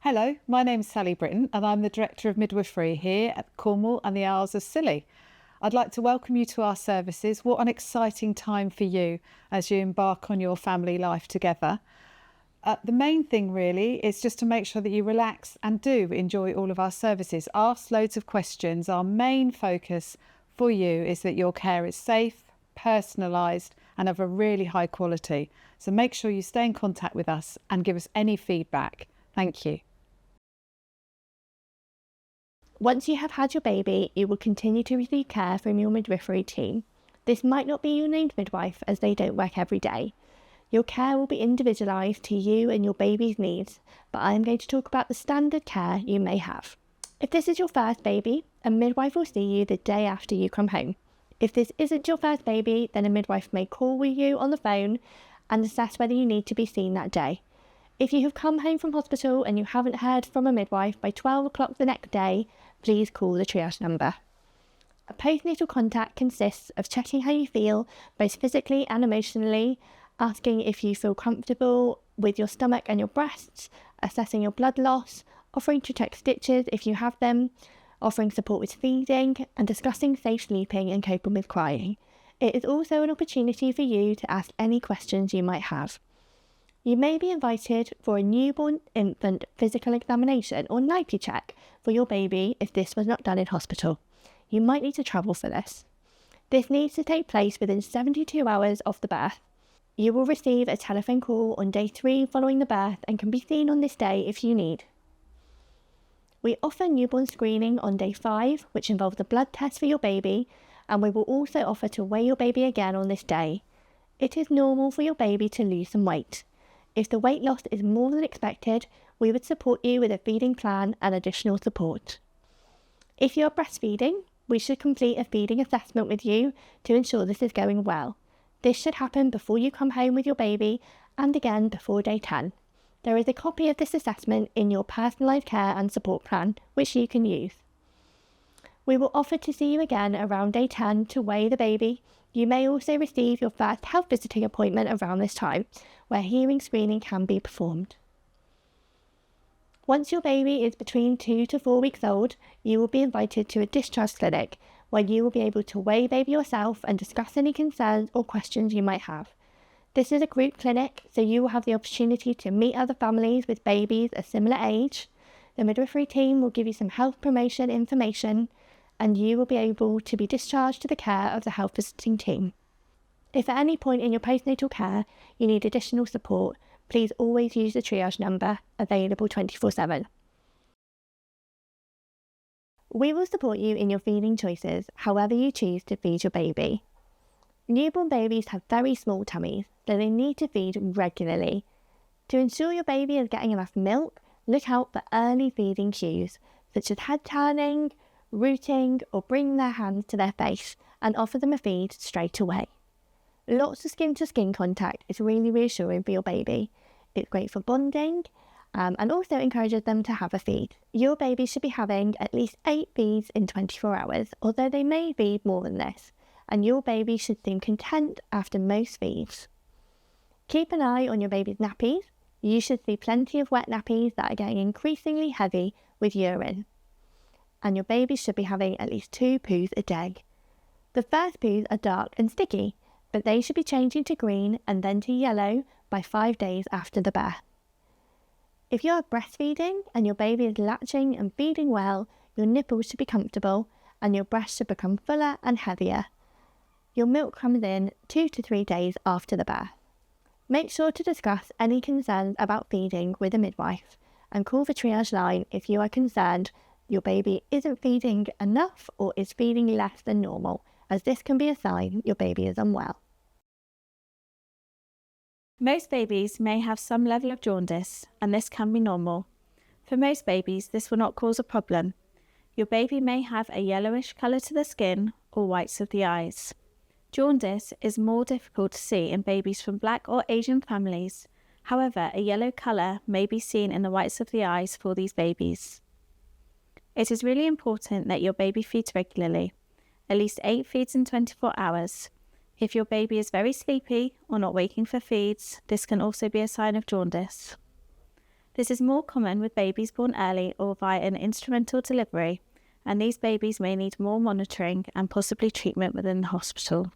Hello, my name's Sally Britton and I'm the Director of Midwifery here at Cornwall and the Isles of Scilly. I'd like to welcome you to our services. What an exciting time for you as you embark on your family life together. The main thing really is just to make sure that you relax and do enjoy all of our services. Ask loads of questions. Our main focus for you is that your care is safe, personalised and of a really high quality. So make sure you stay in contact with us and give us any feedback. Thank you. Once you have had your baby, you will continue to receive care from your midwifery team. This might not be your named midwife as they don't work every day. Your care will be individualised to you and your baby's needs, but I am going to talk about the standard care you may have. If this is your first baby, a midwife will see you the day after you come home. If this isn't your first baby, then a midwife may call with you on the phone and assess whether you need to be seen that day. If you have come home from hospital and you haven't heard from a midwife by 12 o'clock the next day, please call the triage number. A postnatal contact consists of checking how you feel, both physically and emotionally, asking if you feel comfortable with your stomach and your breasts, assessing your blood loss, offering to check stitches if you have them, offering support with feeding, and discussing safe sleeping and coping with crying. It is also an opportunity for you to ask any questions you might have. You may be invited for a newborn infant physical examination or NIPE check for your baby if this was not done in hospital. You might need to travel for this. This needs to take place within 72 hours of the birth. You will receive a telephone call on day 3 following the birth and can be seen on this day if you need. We offer newborn screening on day 5, which involves a blood test for your baby, and we will also offer to weigh your baby again on this day. It is normal for your baby to lose some weight. If the weight loss is more than expected, we would support you with a feeding plan and additional support. If you are breastfeeding, we should complete a feeding assessment with you to ensure this is going well. This should happen before you come home with your baby and again before day 10. There is a copy of this assessment in your personalised care and support plan, which you can use. We will offer to see you again around day 10 to weigh the baby. You may also receive your first health visiting appointment around this time, where hearing screening can be performed. Once your baby is between 2 to 4 weeks old, you will be invited to a discharge clinic, where you will be able to weigh baby yourself and discuss any concerns or questions you might have. This is a group clinic, so you will have the opportunity to meet other families with babies a similar age. The midwifery team will give you some health promotion information, and you will be able to be discharged to the care of the health visiting team. If at any point in your postnatal care you need additional support, please always use the triage number, available 24/7. We will support you in your feeding choices, however you choose to feed your baby. Newborn babies have very small tummies, so they need to feed regularly. To ensure your baby is getting enough milk, look out for early feeding cues, such as head turning, rooting, or bringing their hands to their face, and offer them a feed straight away. Lots of skin-to-skin contact is really reassuring for your baby. It's great for bonding and also encourages them to have a feed. Your baby should be having at least 8 feeds in 24 hours, although they may feed more than this, and your baby should seem content after most feeds. Keep an eye on your baby's nappies. You should see plenty of wet nappies that are getting increasingly heavy with urine. And your baby should be having at least 2 poos a day. The first poos are dark and sticky, but they should be changing to green and then to yellow by 5 days after the birth. If you are breastfeeding and your baby is latching and feeding well, your nipples should be comfortable and your breast should become fuller and heavier. Your milk comes in 2 to 3 days after the birth. Make sure to discuss any concerns about feeding with a midwife and call the triage line if you are concerned your baby isn't feeding enough or is feeding less than normal, as this can be a sign your baby is unwell. Most babies may have some level of jaundice, and this can be normal. For most babies, this will not cause a problem. Your baby may have a yellowish colour to the skin or whites of the eyes. Jaundice is more difficult to see in babies from Black or Asian families. However, a yellow colour may be seen in the whites of the eyes for these babies. It is really important that your baby feeds regularly, at least 8 feeds in 24 hours. If your baby is very sleepy or not waking for feeds, this can also be a sign of jaundice. This is more common with babies born early or via an instrumental delivery, and these babies may need more monitoring and possibly treatment within the hospital.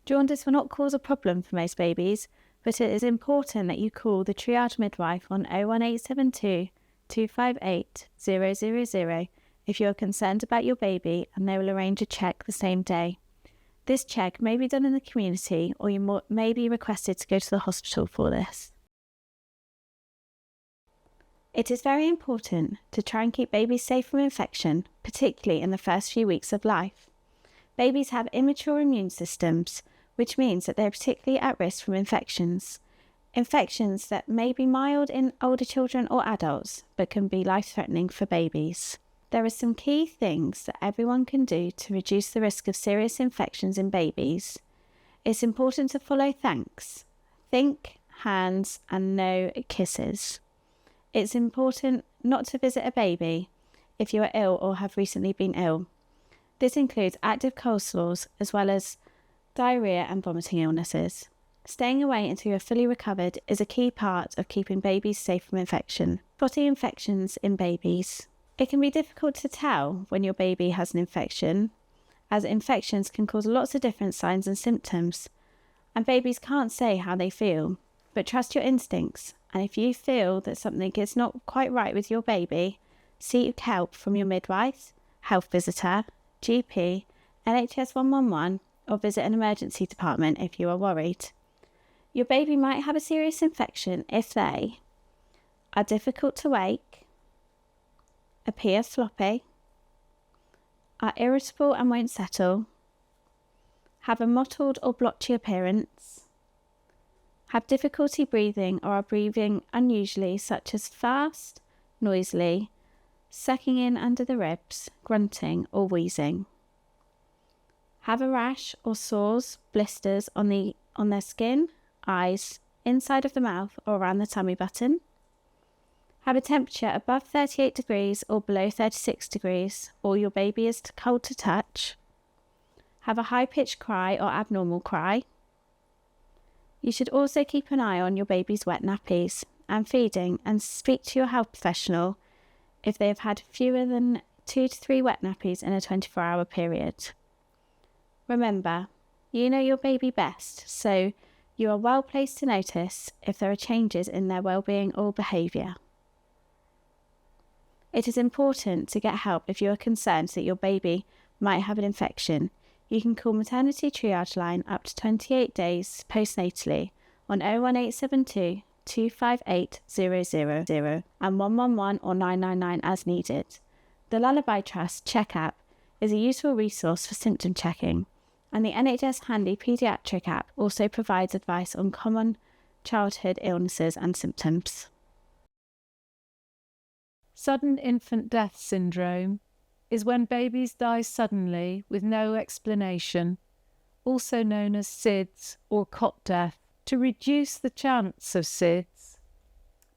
Jaundice will not cause a problem for most babies, but it is important that you call the triage midwife on 01872 258 000 if you are concerned about your baby, and they will arrange a check the same day. This check may be done in the community, or you may be requested to go to the hospital for this. It is very important to try and keep babies safe from infection, particularly in the first few weeks of life. Babies have immature immune systems, which means that they are particularly at risk from infections. Infections that may be mild in older children or adults, but can be life-threatening for babies. There are some key things that everyone can do to reduce the risk of serious infections in babies. It's important to follow thanks, think, hands, and no kisses. It's important not to visit a baby if you are ill or have recently been ill. This includes active cold sores as well as diarrhea and vomiting illnesses. Staying away until you're fully recovered is a key part of keeping babies safe from infection. Spotting infections in babies. It can be difficult to tell when your baby has an infection, as infections can cause lots of different signs and symptoms, and babies can't say how they feel. But trust your instincts, and if you feel that something is not quite right with your baby, seek help from your midwife, health visitor, GP, NHS 111, or visit an emergency department if you are worried. Your baby might have a serious infection if they are difficult to wake, appear floppy, are irritable and won't settle, have a mottled or blotchy appearance, have difficulty breathing or are breathing unusually, such as fast, noisily, sucking in under the ribs, grunting or wheezing, have a rash or sores, blisters on their skin, eyes, inside of the mouth or around the tummy button, have a temperature above 38 degrees or below 36 degrees, or your baby is cold to touch, have a high-pitched cry or abnormal cry. You should also keep an eye on your baby's wet nappies and feeding, and speak to your health professional if they have had fewer than 2 to 3 wet nappies in a 24-hour period. Remember, you know your baby best, so you are well placed to notice if there are changes in their well-being or behaviour. It is important to get help if you are concerned that your baby might have an infection. You can call Maternity Triage Line up to 28 days postnatally on 01872 258 000 and 111 or 999 as needed. The Lullaby Trust Check app is a useful resource for symptom checking, and the NHS Handy Paediatric app also provides advice on common childhood illnesses and symptoms. Sudden infant death syndrome is when babies die suddenly with no explanation, also known as SIDS or cot death. To reduce the chance of SIDS,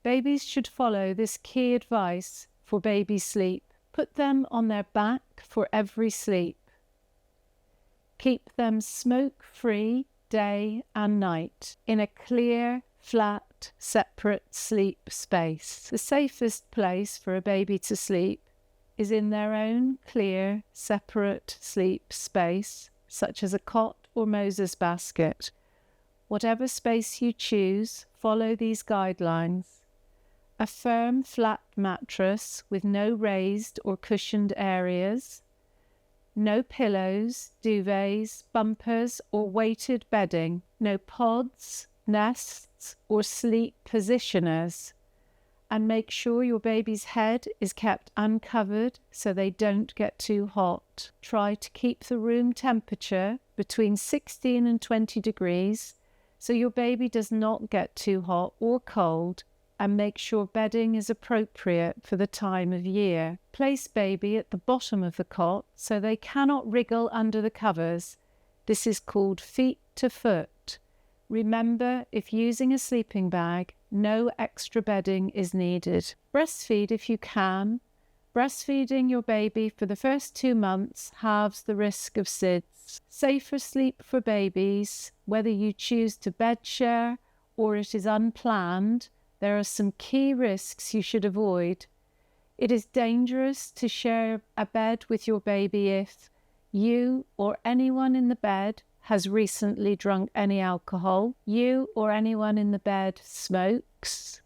babies should follow this key advice for baby sleep. Put them on their back for every sleep. Keep them smoke-free day and night in a clear, flat, separate sleep space. The safest place for a baby to sleep is in their own clear, separate sleep space, such as a cot or Moses basket. Whatever space you choose, follow these guidelines. A firm, flat mattress with no raised or cushioned areas. No pillows, duvets, bumpers, or weighted bedding. No pods, nests, or sleep positioners. And make sure your baby's head is kept uncovered so they don't get too hot. Try to keep the room temperature between 16 and 20 degrees so your baby does not get too hot or cold, and make sure bedding is appropriate for the time of year. Place baby at the bottom of the cot so they cannot wriggle under the covers. This is called feet to foot. Remember, if using a sleeping bag, no extra bedding is needed. Breastfeed if you can. Breastfeeding your baby for the first 2 months halves the risk of SIDS. Safer sleep for babies, whether you choose to bed share or it is unplanned, there are some key risks you should avoid. It is dangerous to share a bed with your baby if you or anyone in the bed has recently drunk any alcohol, you or anyone in the bed smokes,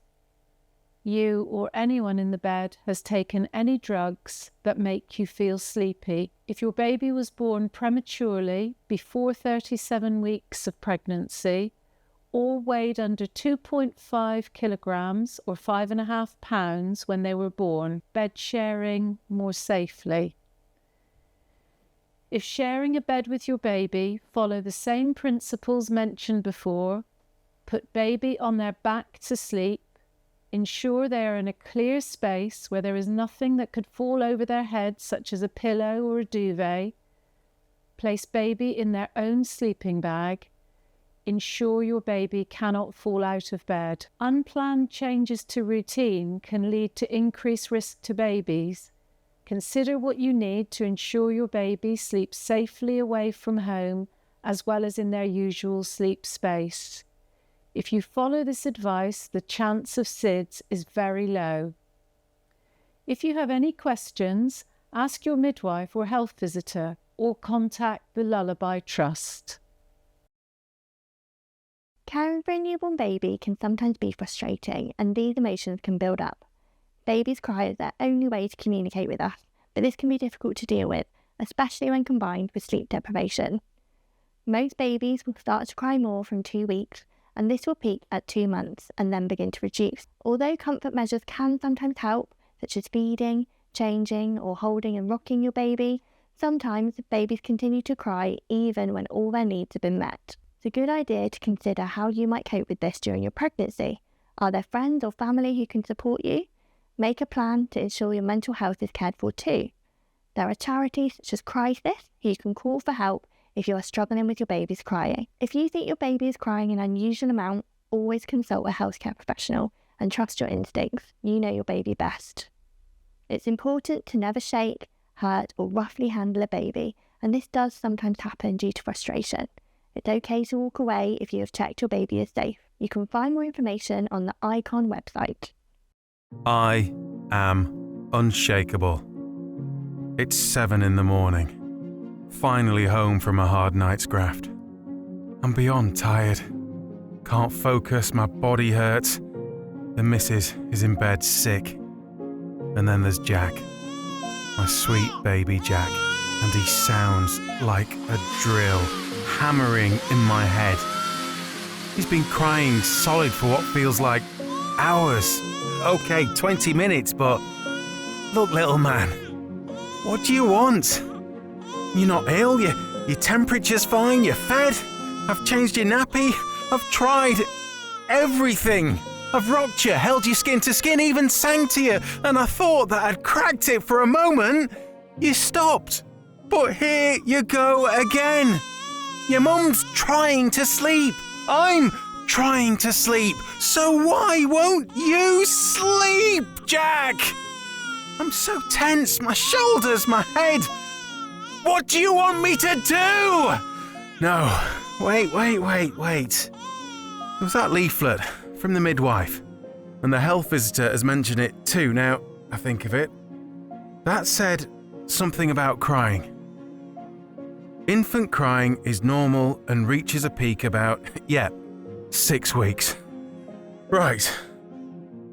you or anyone in the bed has taken any drugs that make you feel sleepy. If your baby was born prematurely before 37 weeks of pregnancy or weighed under 2.5 kilograms or 5.5 pounds when they were born, bed sharing more safely. If sharing a bed with your baby, follow the same principles mentioned before. Put baby on their back to sleep. Ensure they are in a clear space where there is nothing that could fall over their head, such as a pillow or a duvet. Place baby in their own sleeping bag. Ensure your baby cannot fall out of bed. Unplanned changes to routine can lead to increased risk to babies. Consider what you need to ensure your baby sleeps safely away from home as well as in their usual sleep space. If you follow this advice, the chance of SIDS is very low. If you have any questions, ask your midwife or health visitor or contact the Lullaby Trust. Caring for a newborn baby can sometimes be frustrating, and these emotions can build up. Babies cry is their only way to communicate with us, but this can be difficult to deal with, especially when combined with sleep deprivation. Most babies will start to cry more from 2 weeks, and this will peak at 2 months and then begin to reduce. Although comfort measures can sometimes help, such as feeding, changing, or holding and rocking your baby, sometimes babies continue to cry even when all their needs have been met. It's a good idea to consider how you might cope with this during your pregnancy. Are there friends or family who can support you? Make a plan to ensure your mental health is cared for too. There are charities such as Crisis who you can call for help if you are struggling with your baby's crying. If you think your baby is crying an unusual amount, always consult a healthcare professional and trust your instincts. You know your baby best. It's important to never shake, hurt, or roughly handle a baby, and this does sometimes happen due to frustration. It's okay to walk away if you have checked your baby is safe. You can find more information on the ICON website. I am unshakable. It's 7 in the morning. Finally home from a hard night's graft. I'm beyond tired. Can't focus, my body hurts. The missus is in bed sick. And then there's Jack. My sweet baby Jack. And he sounds like a drill hammering in my head. He's been crying solid for what feels like hours. Okay, 20 minutes, but look, little man, what do you want? You're not ill, your temperature's fine, you're fed, I've changed your nappy, I've tried everything. I've rocked you, held you skin to skin, even sang to you, and I thought that I'd cracked it for a moment. You stopped, but here you go again. Your mum's trying to sleep. I'm trying to sleep. So why won't you sleep, Jack? I'm so tense, my shoulders, my head. What do you want me to do? No, wait. It was that leaflet from the midwife, and the health visitor has mentioned it too, now I think of it. That said something about crying. Infant crying is normal and reaches a peak about, 6 weeks. Right.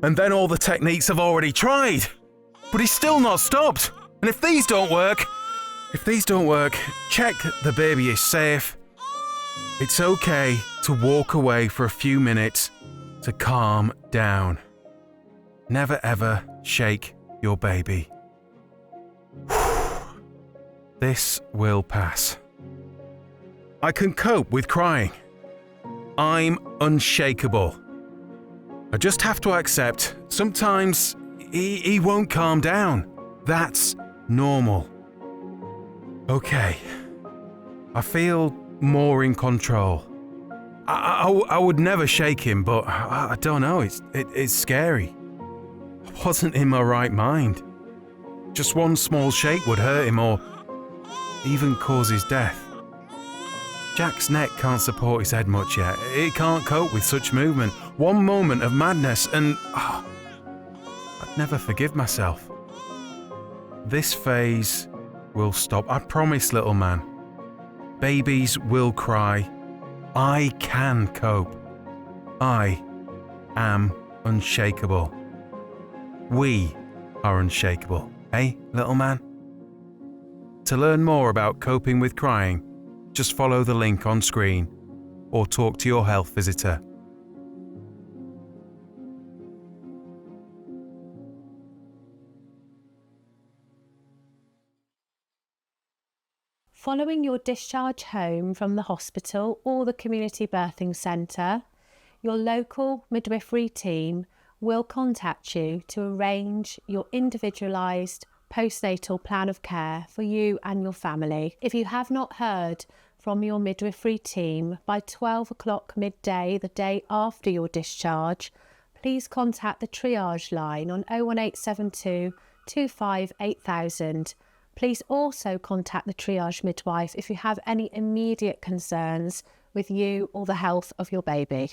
And then all the techniques I've already tried. But he's still not stopped. And if these don't work, check the baby is safe. It's okay to walk away for a few minutes to calm down. Never ever shake your baby. This will pass. I can cope with crying. I'm unshakable. I just have to accept sometimes he won't calm down. That's normal. Okay. I feel more in control. I would never shake him, but I don't know, it's scary. I wasn't in my right mind. Just one small shake would hurt him or even cause his death. Jack's neck can't support his head much yet. It can't cope with such movement. One moment of madness and... I'd never forgive myself. This phase will stop. I promise, little man. Babies will cry. I can cope. I am unshakable. We are unshakable. Eh, little man? To learn more about coping with crying, just follow the link on screen or talk to your health visitor. Following your discharge home from the hospital or the community birthing centre, your local midwifery team will contact you to arrange your individualised postnatal plan of care for you and your family. If you have not heard from your midwifery team by 12 o'clock midday the day after your discharge, please contact the triage line on 01872 25 8000. Please also contact the triage midwife if you have any immediate concerns with you or the health of your baby.